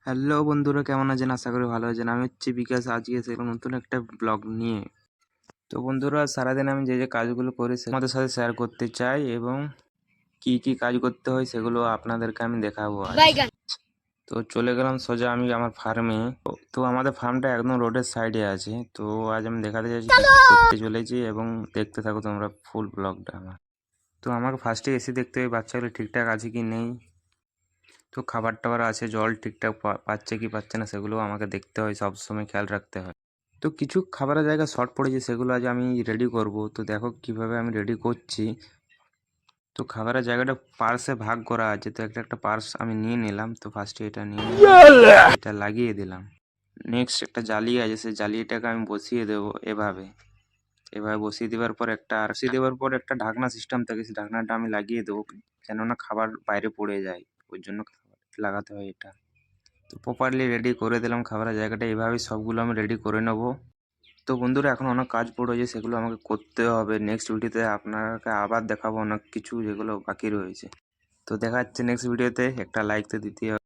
Hello বন্ধুরা, কেমন আছেন? আশা করি ভালো আছেন। আমি হচ্ছি বিকাশ। আজকে সেরকম নতুন একটা ব্লগ নিয়ে। তো বন্ধুরা, সারাদিন আমি যে কাজগুলো করি আমাদের সাথে শেয়ার করতে চাই, এবং কি কি কাজ করতে হয় সেগুলো আপনাদেরকে আমি দেখাবো আজ। তো চলে গেলাম সোজা আমি আমার ফার্মে। তো আমাদের ফার্মটা একদম রোডের সাইডে আছে। তো আজ আমি দেখাতে চাইছি কি কি করতে চলেছি, এবং দেখতে থাকো তোমরা ফুল ব্লগটা আমার। তো আমাকে ফার্স্টে এসে দেখতে হবে বাচ্চাগুলো ঠিকঠাক আছে কি নেই। তো খাবার টাবার আছে, জল ঠিকঠাক পাচ্ছে কি পাচ্ছে না সেগুলো আমাকে দেখতে হয়, সবসময় খেয়াল রাখতে হয়। তো কিছু খাবারের জায়গা শর্ট পড়েছে, সেগুলো আজ আমি রেডি করব। তো দেখো কিভাবে আমি রেডি করছি। তো খাবারের জায়গাটা পার্সে ভাগ করা আছে, তো একটা একটা পার্স আমি নিয়ে নিলাম। তো ফার্স্টে এটা নিয়ে নিলাম, এটা লাগিয়ে দিলাম। নেক্সট একটা জালি আছে, সেই জালিটাকে আমি বসিয়ে দেবো এভাবে। এভাবে বসিয়ে দেওয়ার পর একটা ঢাকনা সিস্টেম থাকে, সেই ঢাকনাটা আমি লাগিয়ে দেবো, কেননা খাবার বাইরে পড়ে যায়। ওই জন্য লাগাতে হয় এটা। তো প্রপারলি রেডি করে দিলাম খাবারের জায়গাটা। এভাবেই সবগুলো আমি রেডি করে নেব। তো বন্ধুরা, এখন অনেক কাজ পড়েছে, সেগুলো আমাকে করতে হবে। নেক্সট ভিডিওতে আপনাকে আবার দেখাবো অনেক কিছু যেগুলো বাকি রয়েছে। তো দেখা যাচ্ছে নেক্সট ভিডিওতে। একটা লাইক তো দিতে হবে।